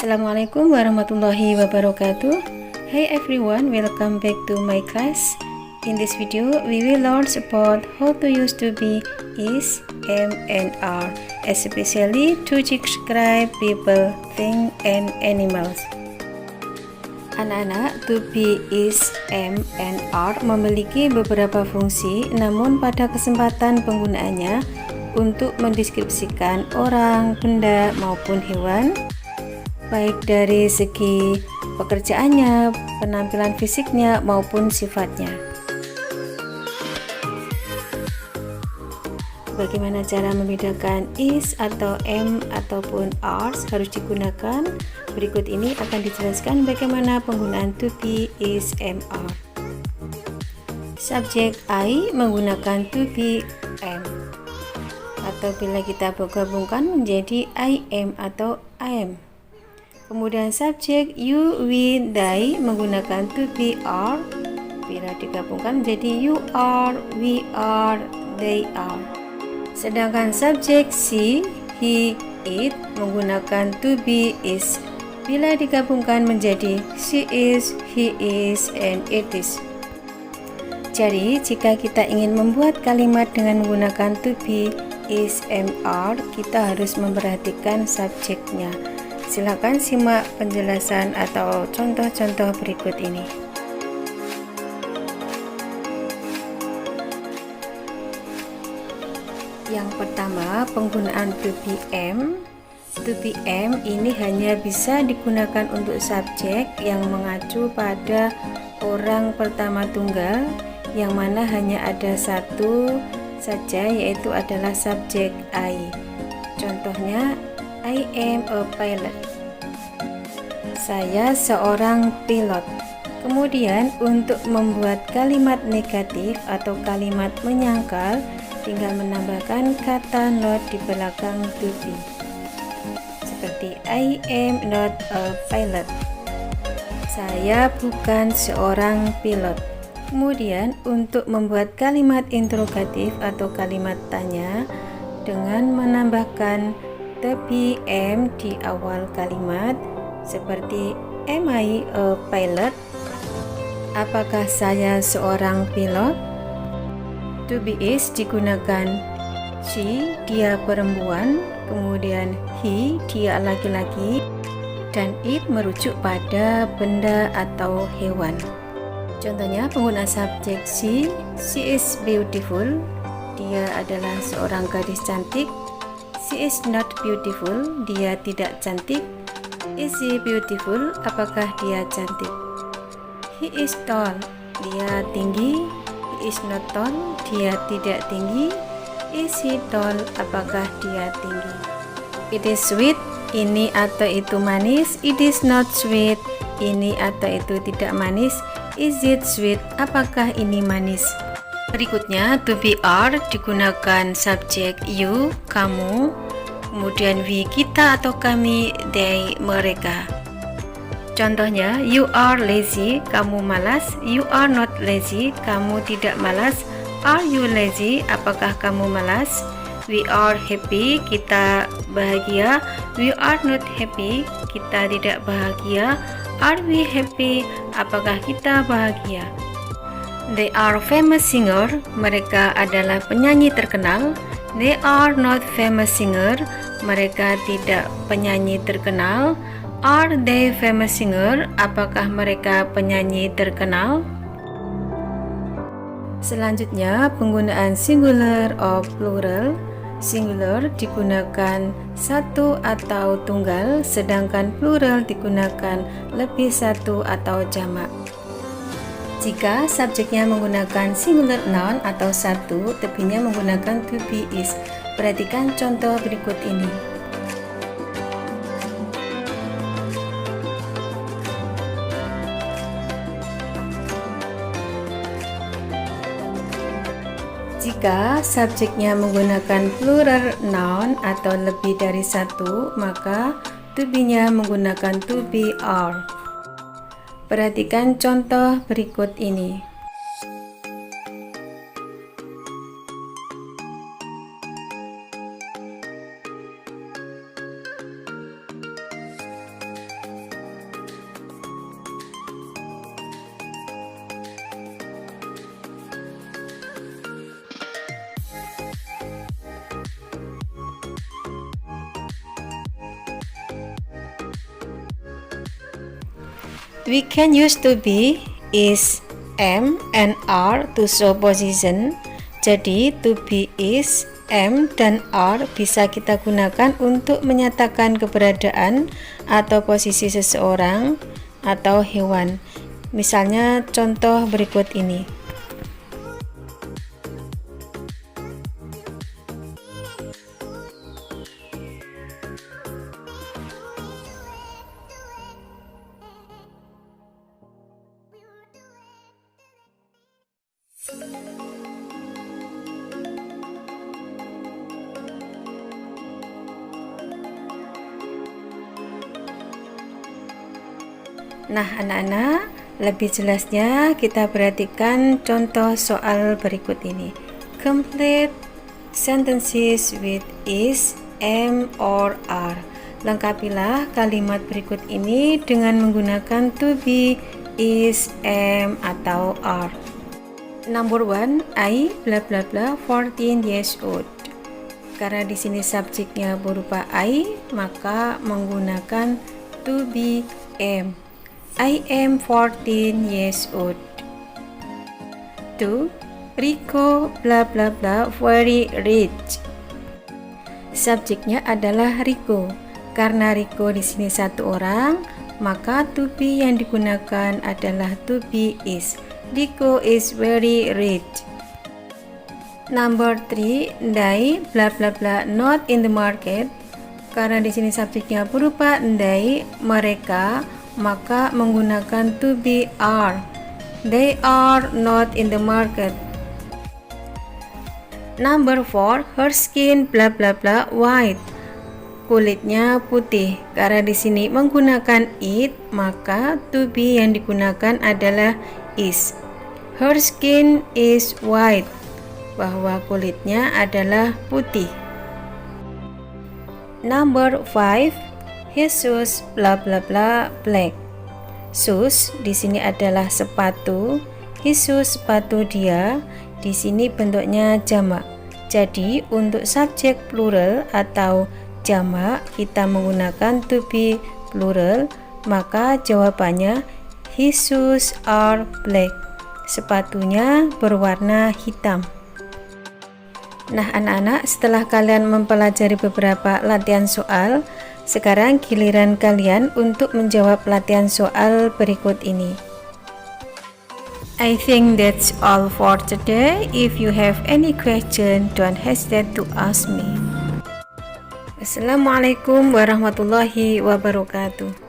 Assalamualaikum warahmatullahi wabarakatuh. Hey everyone, welcome back to my class. In this video, we will learn about how to use to be, is, am, and are, especially to describe people, things, and animals. Anak-anak, to be, is, am, and are memiliki beberapa fungsi, namun pada kesempatan penggunaannya untuk mendeskripsikan orang, benda, maupun hewan, baik dari segi pekerjaannya, penampilan fisiknya, maupun sifatnya. Bagaimana cara membedakan is atau am ataupun are harus digunakan? Berikut ini akan dijelaskan bagaimana penggunaan to be, is, am, are. Subjek I menggunakan to be, am, atau bila kita gabungkan menjadi I am atau I am. Kemudian subjek you, we, they menggunakan to be, are. Bila digabungkan menjadi you are, we are, they are. Sedangkan subjek she, he, it menggunakan to be, is. Bila digabungkan menjadi she is, he is, and it is. Jadi, jika kita ingin membuat kalimat dengan menggunakan to be, is, am, are, kita harus memperhatikan subjeknya. Silakan simak penjelasan atau contoh-contoh berikut ini. Yang pertama, penggunaan to be am. To be am ini hanya bisa digunakan untuk subjek yang mengacu pada orang pertama tunggal, yang mana hanya ada satu saja, yaitu adalah subjek I. Contohnya, I am a pilot. Saya seorang pilot. Kemudian untuk membuat kalimat negatif atau kalimat menyangkal, tinggal menambahkan kata not di belakang to be. Seperti I am not a pilot. Saya bukan seorang pilot. Kemudian untuk membuat kalimat interrogatif atau kalimat tanya dengan menambahkan to be am di awal kalimat, seperti am I a pilot? Apakah saya seorang pilot? To be is digunakan she, dia perempuan, kemudian he, dia laki-laki, dan it merujuk pada benda atau hewan. Contohnya penggunaan subjek she is beautiful, dia adalah seorang gadis cantik. She is not beautiful, dia tidak cantik. Is he beautiful? Apakah dia cantik? He is tall, dia tinggi. He is not tall, dia tidak tinggi. Is he tall? Apakah dia tinggi? It is sweet, ini atau itu manis. It is not sweet, ini atau itu tidak manis. Is it sweet? Apakah ini manis? Berikutnya, to be are digunakan subjek you, kamu, kemudian we, kita atau kami, they, mereka. Contohnya, you are lazy, kamu malas. You are not lazy, kamu tidak malas. Are you lazy? Apakah kamu malas? We are happy, kita bahagia. We are not happy, kita tidak bahagia. Are we happy? Apakah kita bahagia? They are famous singer, mereka adalah penyanyi terkenal. They are not famous singer, mereka tidak penyanyi terkenal. Are they famous singer? Apakah mereka penyanyi terkenal? Selanjutnya, penggunaan singular of plural. Singular digunakan satu atau tunggal, sedangkan plural digunakan lebih satu atau jamak. Jika subjeknya menggunakan singular noun atau satu, to-be-nya menggunakan to be, is. Perhatikan contoh berikut ini. Jika subjeknya menggunakan plural noun atau lebih dari satu, maka to be-nya menggunakan to be, are. Perhatikan contoh berikut ini. We can use to be, is, am, and are to show position. Jadi to be, is, am, dan are bisa kita gunakan untuk menyatakan keberadaan atau posisi seseorang atau hewan. Misalnya contoh berikut ini. Nah, anak-anak, lebih jelasnya kita perhatikan contoh soal berikut ini. Complete sentences with is, am, or are. Lengkapilah kalimat berikut ini dengan menggunakan to be, is, am, atau are. Number 1, I bla bla bla 14 years old. Karena di sini subjeknya berupa I, maka menggunakan to be, am. I am 14 years old. 2. Rico bla bla bla very rich. Subjeknya adalah Rico. Karena Rico di sini satu orang, maka to be yang digunakan adalah to be is. Rico is very rich. Number 3, they bla bla bla not in the market. Karena di sini subjeknya berupa they, mereka, maka menggunakan to be are. They are not in the market. Number 4, her skin bla bla bla white. Kulitnya putih. Karena di sini menggunakan it, maka to be yang digunakan adalah is. Her skin is white. Bahwa kulitnya adalah putih. Number 5, his shoes bla bla bla black. Shoes di sini adalah sepatu. His shoes sepatu dia. Di sini bentuknya jamak. Jadi untuk subjek plural atau jamak kita menggunakan to be plural, maka jawabannya his shoes are black. Sepatunya berwarna hitam. Nah, anak-anak, setelah kalian mempelajari beberapa latihan soal, sekarang giliran kalian untuk menjawab latihan soal berikut ini. I think that's all for today. If you have any question, don't hesitate to ask me. Assalamualaikum warahmatullahi wabarakatuh.